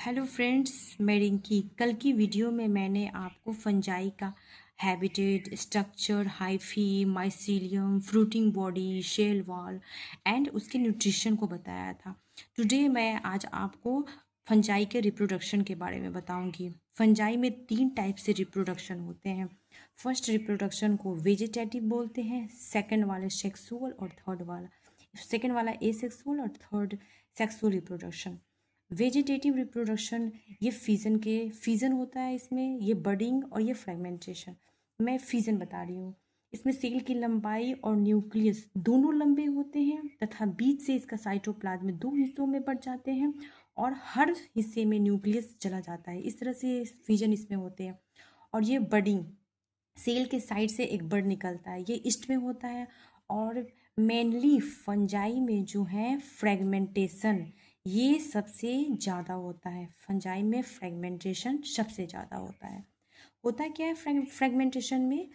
Hello friends, मैं रिंकी। कल की वीडियो में मैंने आपको फंजाई का habitat, structure, hyphae, mycelium, fruiting body, cell wall and उसके न्यूट्रिशन को बताया था। टुडे मैं आज आपको फंजाई के रिप्रोडक्शन के बारे में बताऊंगी। फंजाई में 3 टाइप से रिप्रोडक्शन होते हैं। फर्स्ट रिप्रोडक्शन को वेजिटेटिव बोलते हैं, सेकंड वाला सेक्सुअल और थर्ड वाला सेकंड वाला एसेक्सुअल और third sexual reproduction. Vegetative reproduction ये फिजन होता है। इसमें ये बडिंग और ये फ्रेगमेंटेशन। मैं फिजन बता रही हूँ। इसमें सेल की लंबाई और न्यूक्लियस दोनों लंबे होते हैं तथा बीच से इसका साइटोप्लाज्म 2 हिस्सों में बढ़ जाते हैं और हर हिस्से में न्यूक्लियस चला जाता है। इस तरह से फिजन इसमें होते हैं। और ये बडिंग, सेल के साइड से एक बर्ड निकलता है, ये ईस्ट में होता है। और मेनली फंजाई में जो है फ्रेगमेंटेशन ये सबसे ज़्यादा होता है। फंजाई में फ्रेगमेंटेशन सबसे ज़्यादा होता है। होता क्या है फ्रेगमेंटेशन में?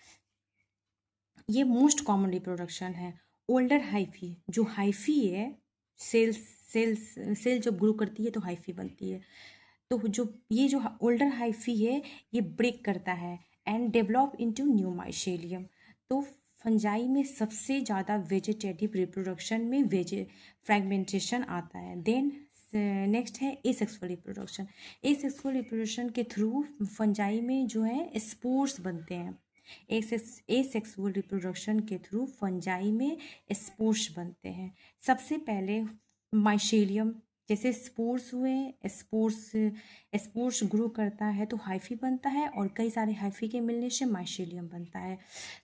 ये मोस्ट कॉमन रिप्रोडक्शन है। ओल्डर हाइफी, जो हाइफी है, सेल्स सेल्स सेल जब ग्रो करती है तो हाइफी बनती है। तो जो ओल्डर हाइफी है ये ब्रेक करता है and develop into new mycelium. तो फंजाई में सबसे ज़्यादा वेजिटेटिव रिप्रोडक्शन में फ्रेगमेंटेशन आता है। देन नेक्स्ट है एसेक्सुअल रिप्रोडक्शन। एसेक्सुअल रिप्रोडक्शन के थ्रू फंजाई में जो है स्पोर्स बनते हैं। एसेक्सुअल रिप्रोडक्शन के थ्रू फंजाई में स्पोर्स बनते हैं। सबसे पहले माइसेलियम, जैसे स्पोर्स हुए, स्पोर्स स्पोर्स ग्रो करता है तो हाइफी बनता है और कई सारे हाइफी के मिलने से माइसेलियम बनता है।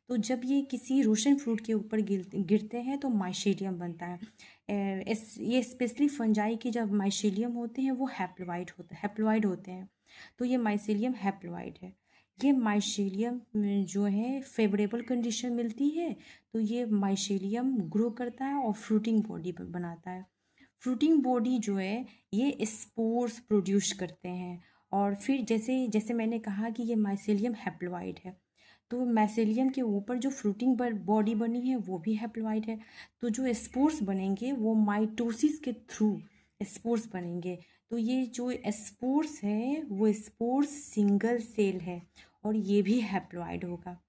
तो जब ये किसी रोशन फ्रूट के ऊपर गिरते हैं तो माइसेलियम बनता है। ये स्पेशली फंजाई के जब माइसेलियम होते हैं वो हैप्लॉइड होते हैं। तो ये माइसेलियम हैप्लॉइड है। ये माइसेलियम जो है फेवरेबल कंडीशन मिलती है तो ये माइसेलियम ग्रो करता है और फ्रूटिंग बॉडी बनाता है। फ्रूटिंग बॉडी जो है ये स्पोर्स प्रोड्यूस करते हैं। और फिर जैसे जैसे मैंने कहा कि ये माइसेलियम हैप्लॉइड है, तो माइसेलियम के ऊपर जो फ्रूटिंग बॉडी बनी है वो भी हैप्लॉइड है। तो जो स्पोर्स बनेंगे वो माइटोसिस के थ्रू स्पोर्स बनेंगे। तो ये जो स्पोर्स है वो स्पोर्स सिंगल सेल है और ये भी हैप्लॉइड होगा।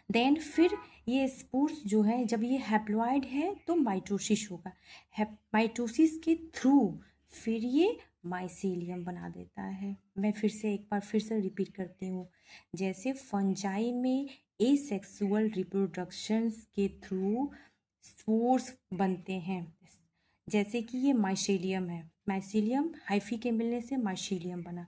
देन फिर ये स्पोर्स जो है, जब ये हैप्लॉइड है तो माइटोसिस होगा। माइटोसिस के थ्रू फिर ये माइसेलियम बना देता है। मैं एक बार फिर से रिपीट करती हूँ। जैसे फंजाई में एसेक्सुअल रिप्रोडक्शंस के थ्रू स्पोर्स बनते हैं, जैसे कि ये माइसेलियम है, माइसेलियम हाइफी के मिलने से माइसेलियम बना।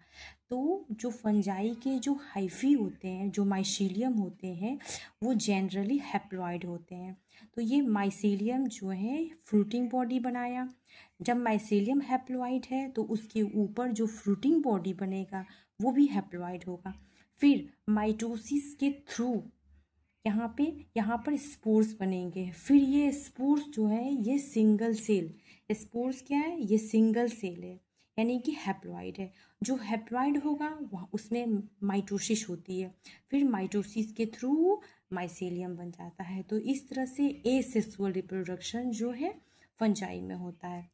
तो जो फंजाई के जो हाइफी होते हैं, जो माइसेलियम होते हैं, वो जनरली हैप्लॉइड होते हैं। तो ये माइसेलियम जो है फ्रूटिंग बॉडी बनाया। जब माइसेलियम हैप्लॉइड है तो उसके ऊपर जो फ्रूटिंग बॉडी बनेगा वो भी हैप्लॉइड होगा। फिर माइटोसिस के थ्रू यहाँ पर स्पोर्स बनेंगे। फिर ये स्पोर्स जो है ये सिंगल सेल, स्पोर्स क्या है? ये सिंगल सेल है, यानी कि हैप्लॉइड है। जो हैप्लॉइड होगा वहाँ उसमें माइटोसिस होती है। फिर माइटोसिस के थ्रू माइसेलियम बन जाता है। तो इस तरह से एसेक्सुअल रिप्रोडक्शन जो है फंजाई में होता है।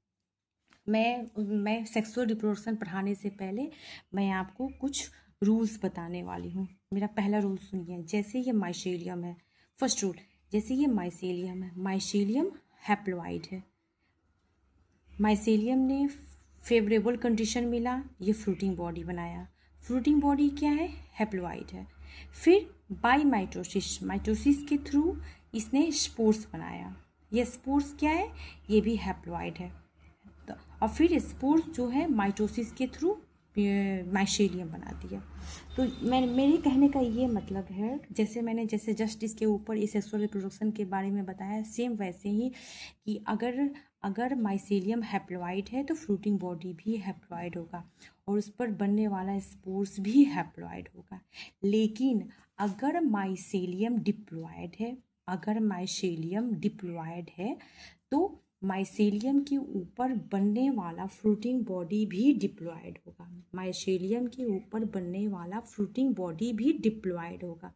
मैं सेक्सुअल रिप्रोडक्शन पढ़ाने से पहले मैं आपको कुछ रूल्स बताने वाली हूँ। मेरा पहला रूल सुनिए। जैसे ये माइसेलियम है, फर्स्ट रूल, जैसे ये माइसेलियम है, माइसेलियम हैप्लॉइड है। माइसेलियम ने फेवरेबल कंडीशन मिला, ये फ्रूटिंग बॉडी बनाया। फ्रूटिंग बॉडी क्या है? हैप्लॉइड है। फिर बाई माइटोसिस, माइटोसिस के थ्रू इसने स्पोर्स बनाया। ये स्पोर्स क्या है? ये भी हैप्लॉइड है। और फिर स्पोर्स जो है माइटोसिस के थ्रू माइसेलियम बना दिया। तो मेरे कहने का ये मतलब है, जैसे जस्ट इसके ऊपर इस सेक्सुअल रिप्रोडक्शन के बारे में बताया, सेम वैसे ही कि अगर माइसेलियम हैप्लॉइड है तो फ्रूटिंग बॉडी भी हैप्लॉइड होगा और उस पर बनने वाला स्पोर्स भी हैप्लॉइड होगा। लेकिन अगर माइसेलियम डिप्लॉयड है तो माइसेलियम के ऊपर बनने वाला फ्रूटिंग बॉडी भी डिप्लॉयड होगा। माइसेलियम के ऊपर बनने वाला फ्रूटिंग बॉडी भी डिप्लॉयड होगा।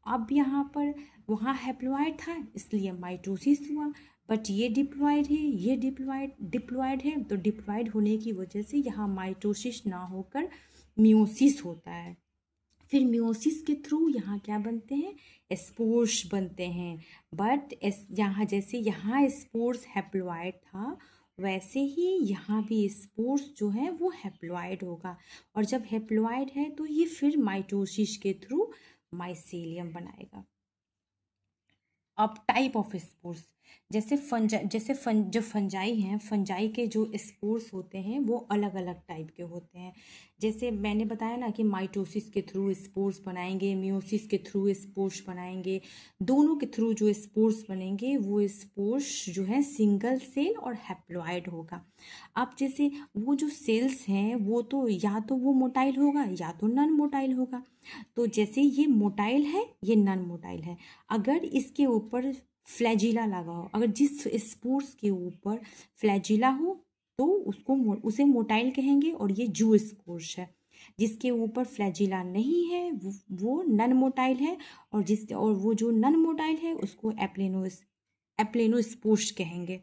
अब यहाँ पर वहाँ हैप्लॉइड था इसलिए माइटोसिस हुआ। बट ये डिप्लॉयड है, ये डिप्लॉयड है, तो डिप्लॉयड होने की वजह से यहाँ माइटोसिस ना होकर मियोसिस होता है। फिर मियोसिस के थ्रू यहाँ क्या बनते हैं, स्पोर्स बनते हैं। बट यहाँ जैसे यहाँ स्पोर्स हैप्लॉयड था, वैसे ही यहाँ भी स्पोर्स जो है वो हैप्लॉयड होगा। और जब हैप्लॉयड है तो ये फिर माइटोसिस के थ्रू माइसीलियम बनाएगा। अब टाइप ऑफ स्पोर्स, जो फंजाई हैं, फंजाई के जो स्पोर्स होते हैं वो अलग अलग टाइप के होते हैं। जैसे मैंने बताया ना कि माइटोसिस के थ्रू स्पोर्स बनाएंगे, मियोसिस के थ्रू स्पोर्स बनाएंगे। दोनों के थ्रू जो स्पोर्स बनेंगे वो स्पोर्स जो है सिंगल सेल और हैप्लॉयड होगा। अब जैसे वो जो सेल्स हैं वो तो या तो वो मोटाइल होगा या तो नॉन मोटाइल होगा। तो जैसे ये मोटाइल है, ये नॉन मोटाइल है। अगर इसके ऊपर फ्लैजिला लगा हो, अगर जिस स्पोर्स के ऊपर फ्लैजिला हो तो उसे मोटाइल कहेंगे, और ये जू स्पोर्स है। जिसके ऊपर फ्लैजिला नहीं है वो नॉन मोटाइल है, और वो जो नॉन मोटाइल है उसको एप्लेनोस्पोर्स कहेंगे।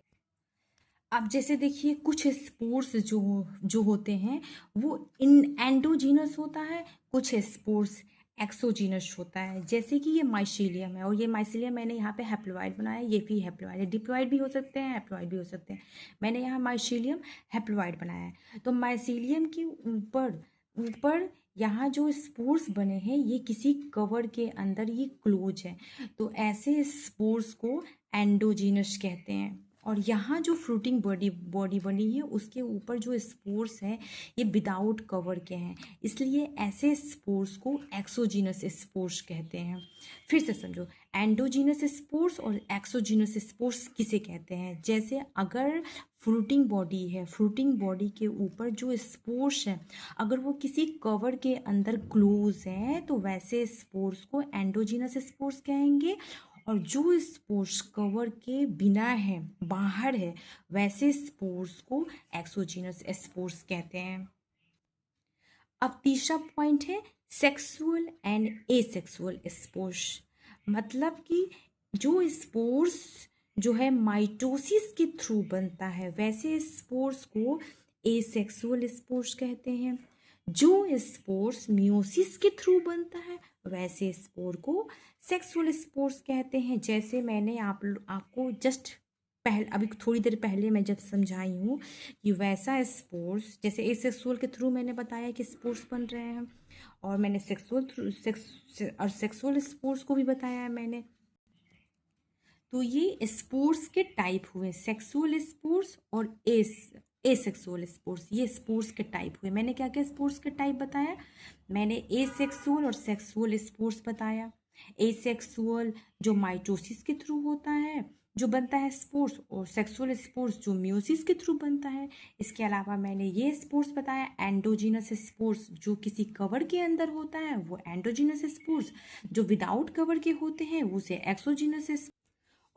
अब जैसे देखिए कुछ स्पोर्स जो होते हैं वो इन एंडोजीनस होता है, कुछ स्पोर्स एक्सोजीनस होता है। जैसे कि ये माइसीलियम है, और ये माइसीलियम मैंने यहाँ पे हैप्लॉइड बनाया, ये भी हैप्लॉइड है। डिप्लॉइड भी हो सकते हैं, हैप्लॉइड भी हो सकते हैं। मैंने यहाँ माइसीलियम हैप्लॉइड बनाया है। तो माइसीलियम के ऊपर ऊपर यहाँ जो स्पोर्स बने हैं ये किसी कवर के अंदर ये क्लोज है, तो ऐसे स्पोर्स को एंडोजीनस कहते हैं। और यहाँ जो फ्रूटिंग बॉडी बनी है उसके ऊपर जो स्पोर्स हैं ये विदाउट कवर के हैं, इसलिए ऐसे स्पोर्स को एक्सोजीनस स्पोर्स कहते हैं। फिर से समझो, एंडोजीनस स्पोर्स और एक्सोजीनस स्पोर्स किसे कहते हैं। जैसे अगर फ्रूटिंग बॉडी है, फ्रूटिंग बॉडी के ऊपर जो स्पोर्स हैं अगर वो किसी कवर के अंदर क्लोज हैं तो वैसे स्पोर्स को एंडोजीनस स्पोर्स कहेंगे। और जो स्पोर्स कवर के बिना है, बाहर है, वैसे स्पोर्स को एक्सोजीनस स्पोर्स कहते हैं। अब तीसरा पॉइंट है सेक्सुअल एंड एसेक्सुअल स्पोर्स। मतलब कि जो स्पोर्स जो है माइटोसिस के थ्रू बनता है वैसे स्पोर्स को एसेक्सुअल स्पोर्स कहते हैं। जो स्पोर्स मियोसिस के थ्रू बनता है वैसे स्पोर को सेक्सुअल स्पोर्स कहते हैं। जैसे मैंने आपको जस्ट अभी थोड़ी देर पहले मैं जब समझाई हूँ कि वैसा स्पोर्स, जैसे एसेक्सुअल के थ्रू मैंने बताया कि स्पोर्स बन रहे हैं, और मैंने सेक्सुअल स्पोर्स को भी बताया है मैंने। तो ये स्पोर्स के टाइप हुए, सेक्सुअल स्पोर्स और एसेक्सुअल स्पोर्स, ये स्पोर्स के टाइप हुए। मैंने क्या क्या स्पोर्स के टाइप बताया, मैंने एसेक्सुअल और सेक्सुअल स्पोर्स बताया। एसेक्सुअल जो माइटोसिस के थ्रू होता है जो बनता है स्पोर्स, और सेक्सुअल स्पोर्स जो मियोसिस के थ्रू बनता है। इसके अलावा मैंने ये स्पोर्स बताया एंडोजीनस स्पोर्स जो किसी कवर के अंदर होता है वो एंडोजीनस स्पोर्स, जो विदाउट कवर के होते हैं उसे एक्सोजीनस,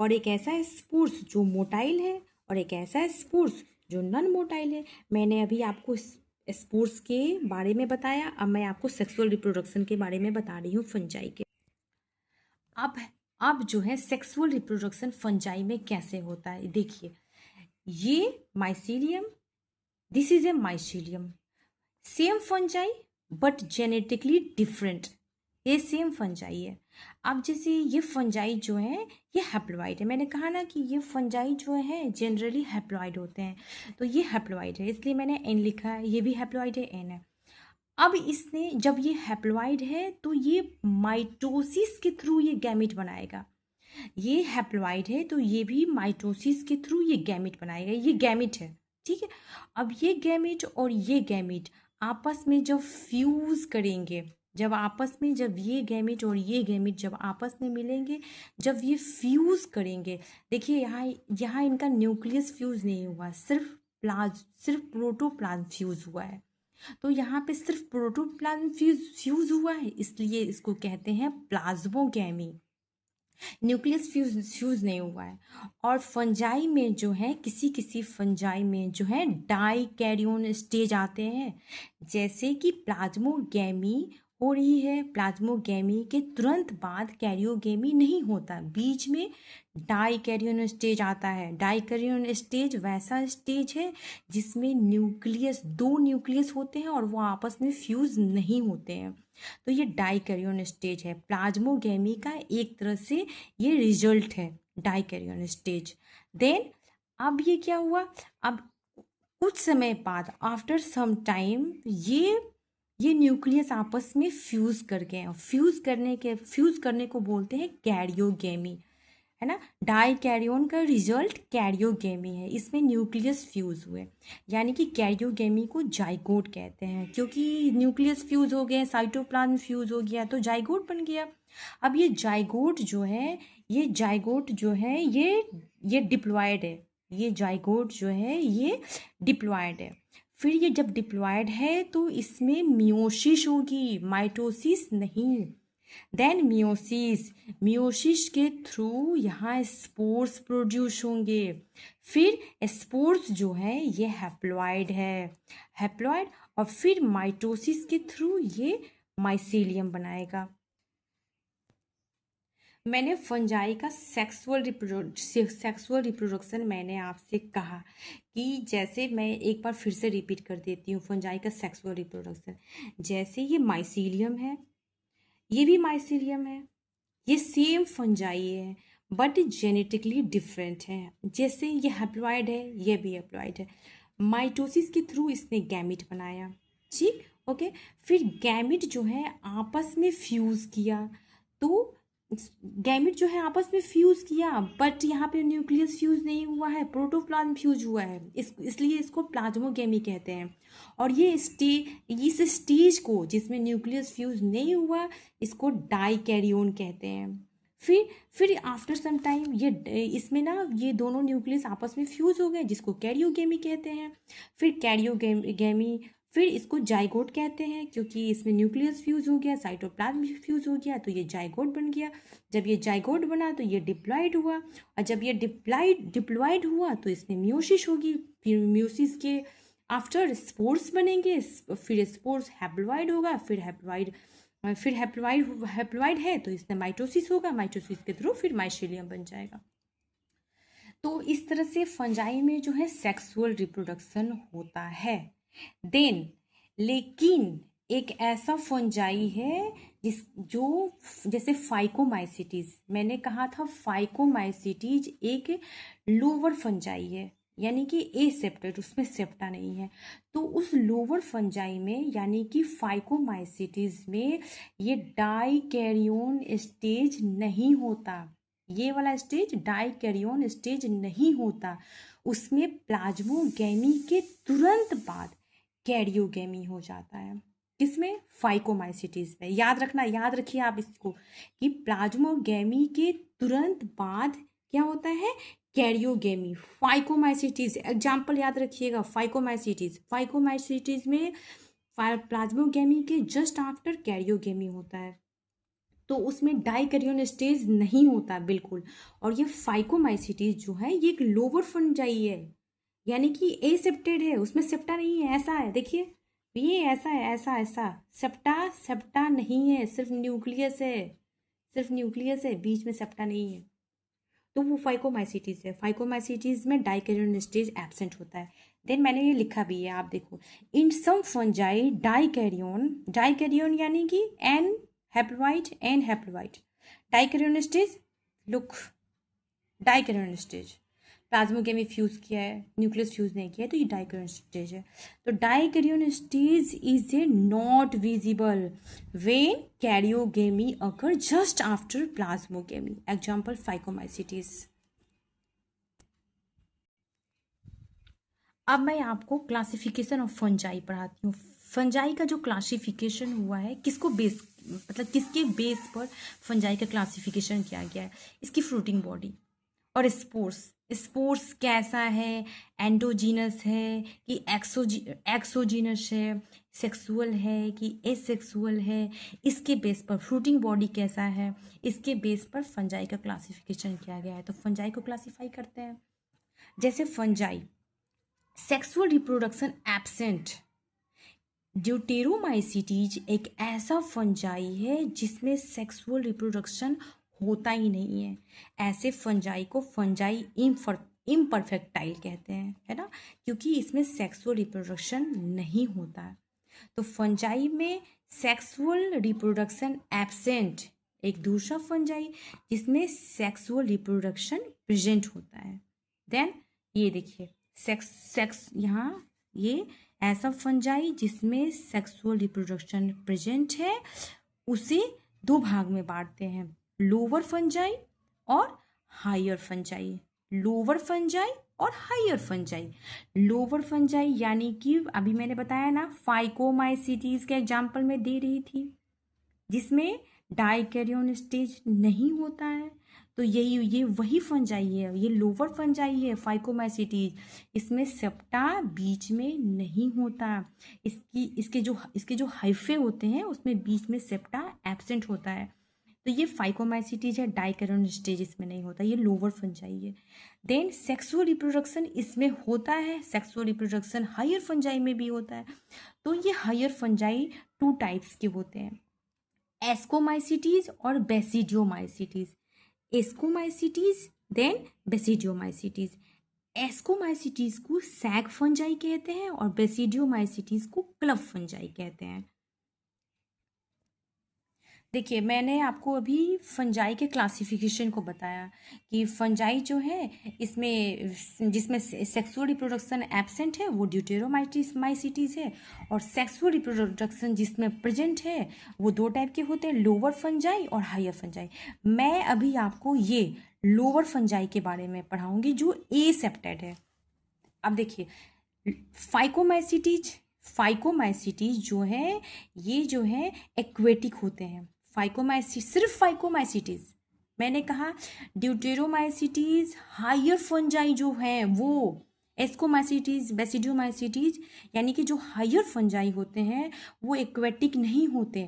और एक ऐसा स्पोर्स जो मोटाइल है और एक ऐसा स्पोर्स जो नॉन मोटाइल है। मैंने अभी आपको स्पोर्स के बारे में बताया, अब मैं आपको सेक्सुअल रिप्रोडक्शन के बारे में बता रही हूँ फंजाई के। अब जो है सेक्सुअल रिप्रोडक्शन फंजाई में कैसे होता है, देखिए ये mycelium, this is a mycelium, same fungi but genetically different, ये सेम फंजाई है। अब जैसे ये फंजाई जो है ये हैप्लॉइड है, मैंने कहा ना कि ये फंजाई जो है जनरली हैप्लॉइड होते हैं, तो ये हैप्लॉइड है इसलिए मैंने एन लिखा है, ये भी हैप्लॉइड है, एन है। अब इसने जब ये हैप्लॉइड है तो ये माइटोसिस के थ्रू ये गैमेट बनाएगा। ये हैप्लॉइड है तो ये भी माइटोसिस के थ्रू ये गैमेट बनाएगा, ये गैमेट है, ठीक है। अब ये गैमेट और ये गैमेट आपस में जब फ्यूज करेंगे, जब ये गैमेट और ये गैमेट जब आपस में मिलेंगे, जब ये फ्यूज करेंगे, देखिए यहाँ इनका न्यूक्लियस फ्यूज नहीं हुआ, सिर्फ प्रोटोप्लाज्म फ्यूज हुआ है। तो यहाँ पे सिर्फ प्रोटोप्लाज्म फ्यूज हुआ है, इसलिए इसको कहते हैं प्लाज्मोगैमी, न्यूक्लियस फ्यूज नहीं हुआ है। और फंजाई में जो है किसी फंजाई में जो है डाई कैरियोन स्टेज आते हैं, जैसे कि प्लाज्मोगैमी हो रही है, प्लाज्मोगेमी के तुरंत बाद कैरियोगेमी नहीं होता, बीच में डाइकैरियन स्टेज आता है। डाइकैरियन स्टेज वैसा स्टेज है जिसमें न्यूक्लियस, दो न्यूक्लियस होते हैं और वो आपस में फ्यूज नहीं होते हैं, तो ये डाइकैरियन स्टेज है। प्लाज्मोगेमी का एक तरह से ये रिजल्ट है, डाइकैरियन स्टेज। देन अब ये क्या हुआ, अब कुछ समय बाद आफ्टर सम टाइम ये न्यूक्लियस आपस में फ्यूज कर गए हैं। फ्यूज करने को बोलते हैं कैरियोगेमी, है ना। डाई कैरियोन का रिजल्ट कैरियोगेमी है, इसमें न्यूक्लियस फ्यूज हुए, यानी कि कैरियोगेमी को जाइगोट कहते हैं, क्योंकि न्यूक्लियस फ्यूज हो गए, साइटोप्लाज्म फ्यूज हो गया तो जाइगोट बन गया। अब ये जाइगोट जो है, ये डिप्लॉयड है, ये जाइगोट जो है ये डिप्लॉयड है। फिर ये जब डिप्लॉयड है तो इसमें मियोसिस होगी, माइटोसिस नहीं। देन मियोसिस के थ्रू यहाँ स्पोर्स प्रोड्यूस होंगे। फिर स्पोर्स जो है ये हैप्लॉइड है, हैप्लॉइड, और फिर माइटोसिस के थ्रू ये माइसीलियम बनाएगा। मैंने फंजाई का सेक्सुअल रिप्रोडक्शन मैंने आपसे कहा कि जैसे मैं एक बार फिर से रिपीट कर देती हूँ, फंजाई का सेक्सुअल रिप्रोडक्शन, जैसे ये माइसीलियम है, ये भी माइसीलियम है, ये सेम फंजाई है बट जेनेटिकली डिफरेंट है। जैसे ये हैप्लॉइड है, ये भी हैप्लॉइड है। माइटोसिस के थ्रू इसने गैमिट बनाया, ठीक, ओके। फिर गैमिट जो है आपस में फ्यूज किया, तो गैमिट जो है आपस में फ्यूज किया, बट यहाँ पे न्यूक्लियस फ्यूज नहीं हुआ है, प्रोटोप्लाज्म फ्यूज हुआ है, इसलिए इसको प्लाज्मोगेमी कहते हैं। और ये इस स्टेज को जिसमें न्यूक्लियस फ्यूज नहीं हुआ, इसको डाइकैरियोन कहते हैं। फिर आफ्टर सम टाइम ये इसमें ना ये दोनों न्यूक्लियस आपस में फ्यूज हो गए, जिसको कैरियोगेमी कहते हैं। फिर कैरियोगेमी, फिर इसको जाइगोट कहते हैं, क्योंकि इसमें न्यूक्लियस फ्यूज हो गया, साइटोप्लाज्म फ्यूज हो गया, तो ये जाइगोट बन गया। जब ये जाइगोट बना तो ये डिप्लॉइड हुआ, और जब ये डिप्लॉइड हुआ तो इसमें मियोसिस होगी। फिर मियोसिस के आफ्टर स्पोर्स बनेंगे, फिर स्पोर्स हैप्लॉइड होगा, फिर हैप्लॉइड है तो इसमें माइटोसिस होगा, माइटोसिस के थ्रू फिर माइसीलियम बन जाएगा। तो इस तरह से फंजाई में जो है सेक्सुअल रिप्रोडक्शन होता है। देन लेकिन एक ऐसा फंजाई है जैसे फाइकोमाइसिटीज, मैंने कहा था फाइकोमाइसिटीज एक लोअर फंजाई है, यानी कि एसेप्टेड, उसमें सेप्टा नहीं है। तो उस लोअर फंजाई में यानी कि फाइकोमाइसिटीज में ये डाइकैरियोन स्टेज नहीं होता, ये वाला स्टेज डाइकैरियोन स्टेज नहीं होता, उसमें प्लाज्मोगेमी के तुरंत बाद कैरियोगेमी हो जाता है। किसमें? फाइकोमाइसिटीज में। याद रखिए आप इसको कि प्लाज्मोगेमी के तुरंत बाद क्या होता है? कैरियोगेमी। फाइकोमाइसिटीज एग्जाम्पल याद रखिएगा, फाइकोमाइसिटीज में प्लाज्मोगेमी के जस्ट आफ्टर कैरियोगेमी होता है, तो उसमें डाइकैरियोन स्टेज नहीं होता बिल्कुल। और ये फाइकोमाइसिटीज जो है ये एक लोअर फंजाई है, यानी कि एसेप्टेड है, उसमें सेप्टा नहीं है, ऐसा है, देखिए ये ऐसा है, ऐसा सेप्टा नहीं है, सिर्फ न्यूक्लियस है, बीच में सेप्टा नहीं है, तो वो फाइकोमाइसिटीज है। फाइकोमाइसिटीज में डाइकैरियोन स्टेज एब्सेंट होता है। देन मैंने ये लिखा भी है, आप देखो, इन सम फंजाई डाइकैरियोन यानी कि an haploid dikaryon stage, look, dikaryon stage, plasmogamy fuse किया है, न्यूक्लियस फ्यूज नहीं किया है, तो ये डाइकैरियोन स्टेज है। तो dikaryon stage is a not visible when karyogamy occur just after plasmogamy. Example phycomycetes. अब मैं आपको क्लासिफिकेशन ऑफ फंजाई पढ़ाती हूँ। फंजाई का जो क्लासिफिकेशन हुआ है, किसके बेस पर फंजाई का क्लासिफिकेशन किया गया है? इसकी फ्रूटिंग बॉडी और स्पोर्स कैसा है, एंडोजीनस है कि एक्सोजीनस है, सेक्सुअल है कि एसेक्सुअल है, इसके बेस पर फ्रूटिंग बॉडी कैसा है, इसके बेस पर फंजाई का क्लासिफिकेशन किया गया है। तो फंजाई को क्लासिफाई करते हैं। जैसे फंजाई सेक्सुअल रिप्रोडक्शन एब्सेंट, ड्यूटेरोमाइसीटीज एक ऐसा फंजाई है जिसमें सेक्सुअल रिप्रोडक्शन होता ही नहीं है। ऐसे फंजाई को फंजाई इम्परफेक्टाइल कहते हैं, है ना, क्योंकि इसमें सेक्सुअल रिप्रोडक्शन नहीं होता है। तो फंजाई में सेक्सुअल रिप्रोडक्शन एब्सेंट एक दूसरा फंजाई जिसमें सेक्सुअल रिप्रोडक्शन प्रेजेंट होता है। देन ये देखिए सेक्स यहाँ ये ऐसा फंजाई जिसमें सेक्सुअल रिप्रोडक्शन प्रेजेंट है, उसे दो भाग में बांटते हैं, लोअर फंजाई और हायर फंजाई। लोअर फंजाई और हायर फंजाई। लोअर फंजाई यानी कि अभी मैंने बताया ना, फाइकोमाइसीटीज के एग्जाम्पल में दे रही थी, जिसमें डाइकैरियोन स्टेज नहीं होता है। तो ये वही फंजाई है, ये लोअर फंजाई है फाइकोमाइसीटीज। इसमें सेप्टा बीच में नहीं होता। इसके जो हाइफे होते हैं उसमें बीच में सेप्टा एब्सेंट होता है। तो ये फाइकोमाइसीटीज है, डाइकैरियोन स्टेज इसमें नहीं होता, ये लोअर फंजाई है। देन सेक्सुअल रिप्रोडक्शन इसमें होता है, सेक्सुअल रिप्रोडक्शन हायर फंजाई में भी होता है। तो ये हायर फंजाई टू टाइप्स के होते हैं, एस्कोमाइसीटीज और बेसिडियोमाइसीटीज। एस्कोमाइसीटीज देन बेसिडियोमाइसीटीज। एस्कोमाइसीटीज को सैग फंजाई कहते हैं और बेसिडियोमाइसीटीज को क्लब फंजाई कहते हैं। देखिए मैंने आपको अभी फंजाई के क्लासिफिकेशन को बताया कि फंजाई जो है इसमें जिसमें सेक्सुअल रिप्रोडक्शन एब्सेंट है वो ड्यूटेरोमाइसीटीज है, और सेक्सुअल रिप्रोडक्शन जिसमें प्रेजेंट है वो दो टाइप के होते हैं, लोअर फंजाई और हायर फंजाई। मैं अभी आपको ये लोअर फंजाई के बारे में पढ़ाऊंगी जो एसेप्टेड है। अब देखिए फाइकोमाइसीटीज जो है ये जो है एक्वेटिक होते हैं। सिर्फ फाइकोमाइसीटीज, मैंने कहा ड्यूटेरोमाइसीटीज हायर फंजाई जो है वो एस्कोमाइसीटीज बेसिडियोमाइसीटीज यानी कि जो हायर फंजाई होते हैं वो एक्वेटिक नहीं होते।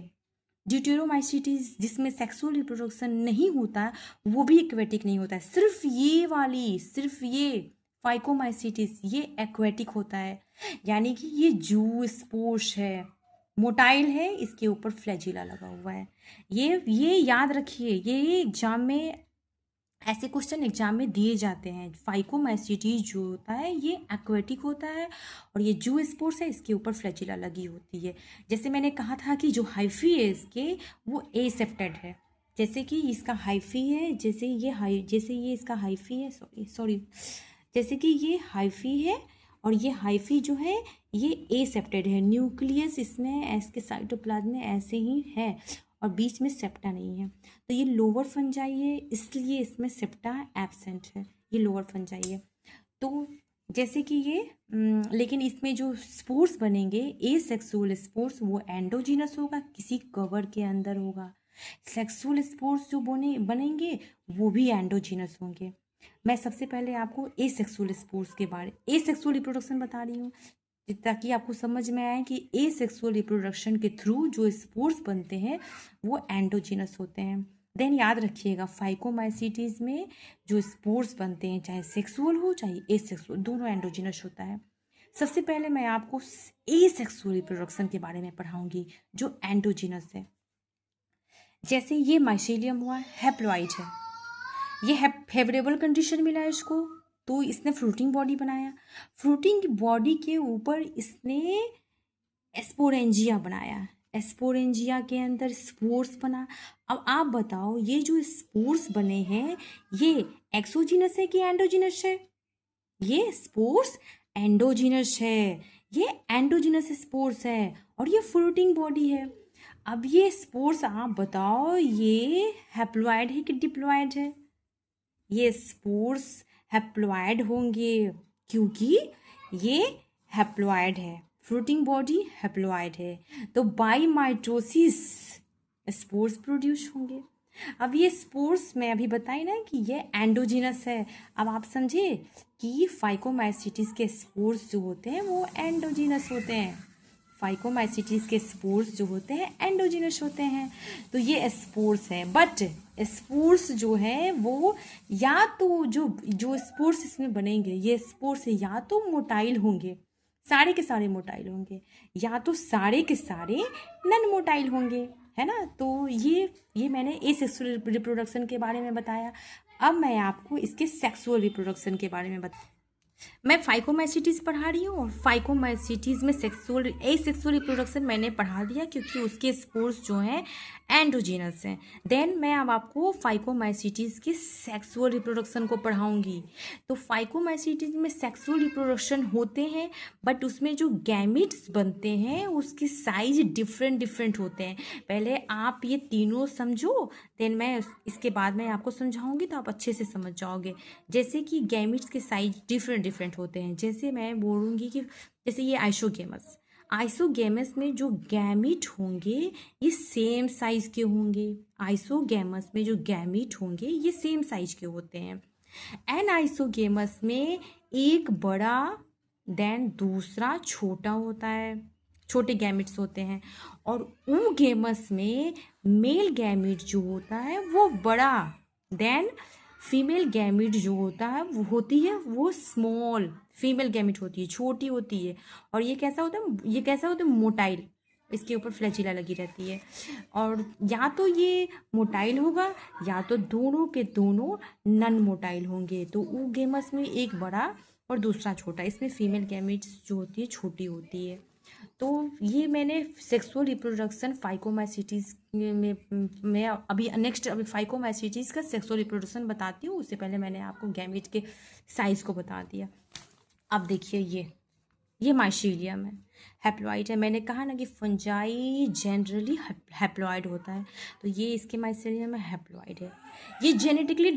ड्यूटेरोमाइसीटीज जिसमें सेक्सुअल रिप्रोडक्शन नहीं होता वो भी एक्वेटिक नहीं होता है। सिर्फ ये फाइकोमाइसीटीज ये एक्वेटिक होता है, यानी कि ये जू स्पोर्स है, मोटाइल है, इसके ऊपर फ्लैजिला लगा हुआ है। ये याद रखिए, ये एग्जाम में ऐसे क्वेश्चन एग्जाम में दिए जाते हैं। फाइकोमाइसीटीज जो होता है ये एक्वेटिक होता है और ये जू स्पोर्स है, इसके ऊपर फ्लैजिला लगी होती है। जैसे मैंने कहा था कि जो हाइफी है इसके वो एसेप्टेड है, जैसे कि इसका हाइफी है, जैसे ये इसका हाइफी है, जैसे कि ये हाइफी है और ये हाइफी जो है ये एसेप्टेड है। न्यूक्लियस इसमें के साइटोप्लाज्म में ऐसे ही है और बीच में सेप्टा नहीं है। तो ये लोअर फंजाई है, इसलिए इसमें सेप्टा एब्सेंट है, ये लोअर फंजाई है। तो जैसे कि ये लेकिन इसमें जो स्पोर्स बनेंगे एसेक्सुअल स्पोर्स वो एंडोजीनस होगा, किसी कवर के अंदर होगा। सेक्सुअल स्पोर्स जो बनेंगे वो भी एंडोजीनस होंगे। मैं सबसे पहले आपको एसेक्सुअल स्पोर्स के बारे एसेक्सुअल रिप्रोडक्शन बता रही हूँ ताकि आपको समझ में आए कि एसेक्सुअल रिप्रोडक्शन के थ्रू जो स्पोर्स बनते हैं वो एंडोजीनस होते हैं। देन याद रखिएगा फाइकोमाइसीटीज में जो स्पोर्स बनते हैं चाहे सेक्सुअल हो चाहे एसेक्सुअल दोनों एंडोजीनस होता है। सबसे पहले मैं आपको एसेक्सुअल रिप्रोडक्शन के बारे में पढ़ाऊंगी जो एंडोजीनस है। जैसे ये माइसीलियम हुआ, हैप्लॉइड है, ये फेवरेबल कंडीशन मिला है इसको तो इसने फ्रूटिंग बॉडी बनाया। फ्रूटिंग बॉडी के ऊपर इसने स्पोरेंजिया बनाया, स्पोरेंजिया के अंदर स्पोर्स बना। अब आप बताओ ये जो स्पोर्स बने हैं ये एक्सोजीनस है कि एंडोजीनस है? ये स्पोर्स एंडोजीनस है, ये एंडोजीनस स्पोर्स है और ये फ्रूटिंग बॉडी है। अब ये स्पोर्स आप बताओ ये हैप्लॉइड है कि डिप्लॉइड है? ये स्पोर्स हैप्लॉइड होंगे क्योंकि ये हैप्लॉइड है, फ्रूटिंग बॉडी हैप्लॉइड है, तो बाय माइटोसिस स्पोर्स प्रोड्यूस होंगे। अब ये स्पोर्स में अभी बताई ना कि ये एंडोजीनस है। अब आप समझे कि फाइकोमाइसीटीज के स्पोर्स जो होते हैं वो एंडोजीनस होते हैं, फाइकोमाइसीटीज के स्पोर्स जो होते हैं एंडोजीनस होते हैं। तो ये स्पोर्स है, बट स्पोर्स जो है वो या तो जो स्पोर्स इसमें बनेंगे ये स्पोर्स या तो मोटाइल होंगे, सारे के सारे मोटाइल होंगे, या तो सारे के सारे नन मोटाइल होंगे, है ना। तो ये मैंने एसेक्सुअल रिप्रोडक्शन के बारे में बताया। अब मैं आपको इसके सेक्सुअल रिप्रोडक्शन के बारे में मैं फाइकोमाइसीटीज पढ़ा रही हूँ, और फाइकोमाइसीटीज में एसेक्सुअल रिप्रोडक्शन मैंने पढ़ा दिया क्योंकि उसके स्पोर्स जो हैं एंडोजीनस हैं। देन मैं अब आपको फाइकोमाइसीटीज के सेक्सुअल रिप्रोडक्शन को पढ़ाऊंगी। तो फाइकोमाइसीटीज में सेक्सुअल रिप्रोडक्शन होते हैं, बट उसमें जो गैमिट्स बनते हैं उसके साइज डिफरेंट होते हैं। पहले आप ये तीनों समझो, देन मैं इसके बाद में आपको समझाऊंगी तो आप अच्छे से समझ जाओगे। जैसे कि गैमिट्स के साइज डिफरेंट होते हैं। जैसे मैं बोलूँगी कि जैसे ये आइसोगेमस में जो गैमिट होंगे ये सेम साइज के होंगे। आइसोगेमस में जो गैमिट होंगे ये सेम साइज के होते हैं। एनाइसोगेमस में एक बड़ा देन दूसरा छोटा होता है, छोटे गैमिट्स होते हैं। और oogemus में मेल गैमिट जो होता है वो बड़ा, देन फीमेल गैमिट जो होता है वो होती है वो स्मॉल फीमेल गैमिट होती है, छोटी होती है। और ये कैसा होता है मोटाइल, इसके ऊपर फ्लैजिला लगी रहती है। और या तो ये मोटाइल होगा या तो दोनों के दोनों नन मोटाइल होंगे। तो oogemus में एक बड़ा और दूसरा छोटा, इसमें फीमेल गैमिट्स जो होती है छोटी होती है। तो ये मैंने सेक्सुअल रिप्रोडक्शन फाइकोमाइसीटीज में अभी फाइकोमाइसीटीज का सेक्सुअल रिप्रोडक्शन बताती हूँ। उससे पहले मैंने आपको गैमिट के साइज को बता दिया। अब देखिए ये माइसीलियम है, हैप्लॉइड है। मैंने कहा ना कि फंजाई जनरली हैप्लॉइड होता है, तो ये इसके माइसीलियम में हैप्लॉइड है। ये जेनेटिकली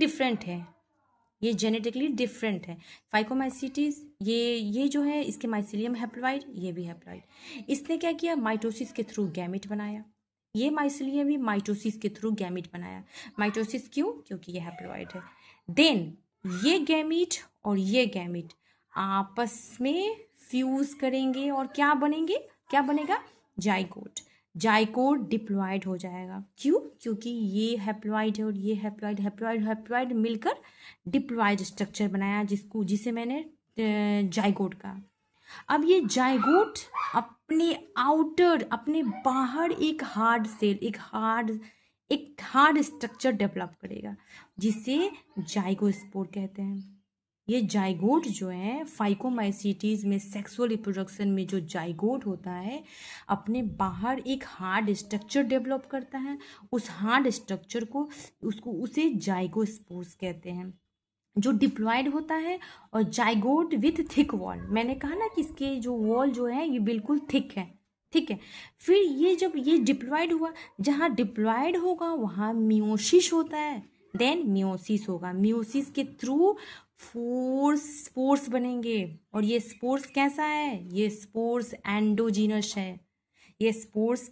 डिफरेंट है। फाइकोमाइसीटीज ये जो है इसके माइसीलियम हैप्लॉइड, ये भी हैप्लॉइड। इसने क्या किया, माइटोसिस के थ्रू गैमिट बनाया। ये माइसीलियम भी माइटोसिस के थ्रू गैमिट बनाया। माइटोसिस क्यों, क्योंकि ये हैप्लॉइड है। देन ये गैमिट और ये गैमिट आपस में फ्यूज करेंगे और क्या बनेगा जाइगोट डिप्लॉइड हो जाएगा। क्यों, क्योंकि ये हैप्लॉइड है और ये हैप्लॉइड मिलकर डिप्लॉइड स्ट्रक्चर बनाया, जिसे मैंने जाइगोट कहा। अब ये जाइगोट अपने बाहर एक हार्ड स्ट्रक्चर डेवलप करेगा, जिसे जाइगोस्पोर कहते हैं। ये जाइगोट जो है फाइकोमाइसीटीज में सेक्सुअल रिप्रोडक्शन में जो जाइगोट होता है अपने बाहर एक हार्ड स्ट्रक्चर डेवलप करता है। उस हार्ड स्ट्रक्चर को उसे जाइगोस्पोर्स कहते हैं, जो डिप्लॉयड होता है। और जाइगोट विथ थिक वॉल, मैंने कहा ना कि इसके जो वॉल जो है ये बिल्कुल थिक है। फिर ये जब ये डिप्लॉयड हुआ, जहाँ डिप्लॉयड होगा वहाँ मियोसिस होता है। देन मियोसिस होगा, मियोसिस के थ्रू स्पोर्स बनेंगे। और ये स्पोर्स कैसा है, ये स्पोर्स एंडोजीनस है। स्पोर्स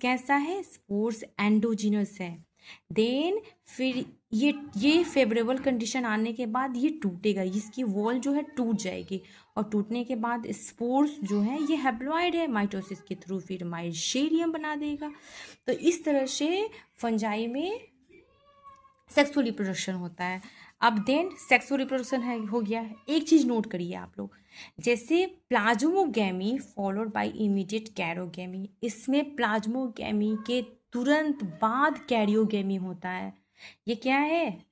एंडोजीनस है। देन फिर ये फेवरेबल कंडीशन आने के बाद ये टूटेगा, इसकी वॉल जो है टूट जाएगी। और टूटने के बाद स्पोर्स जो है ये हैप्लॉइड है, माइटोसिस के थ्रू फिर माइसीलियम बना देगा। तो इस तरह से फंजाई में सेक्सुअल रिप्रोडक्शन होता है। अब देन सेक्सुअल रिप्रोडक्शन हो गया। एक चीज़ नोट करिए आप लोग, जैसे plasmogamy followed by immediate karyogamy, इसमें प्लाज्मोगैमी के तुरंत बाद कैरियोगैमी होता है। ये क्या है,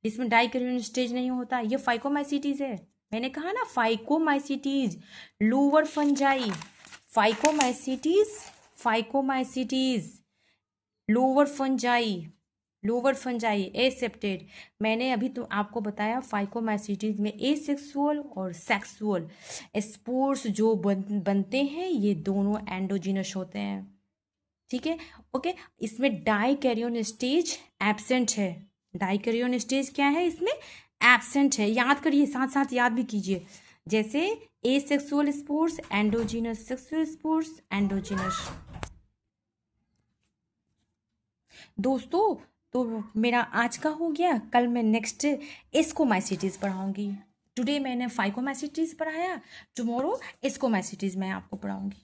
इसमें डाइकैरियोन स्टेज नहीं होता, ये फाइकोमाइसीटीज है। मैंने कहा ना phycomycetes lower fungi, phycomycetes lower fungi accepted. मैंने अभी तो आपको बताया फाइकोमाइसीटीज में एसेक्सुअल और सेक्सुअल स्पोर्स जो बनते हैं ये दोनों एंडोजीनस होते हैं। ठीक है, ओके। इसमें डाइकैरियोन स्टेज एब्सेंट है। डाइकैरियोन स्टेज क्या है, इसमें एब्सेंट है। याद करिए, साथ साथ याद भी कीजिए। जैसे asexual spores endogenous, sexual spores endogenous. दोस्तों तो मेरा आज का हो गया, कल मैं नेक्स्ट एस्कोमाइसीटीज पढ़ाऊंगी। टुडे मैंने फाइकोमाइसीटीज पढ़ाया, टुमारो एस्कोमाइसीटीज मैं आपको पढ़ाऊंगी।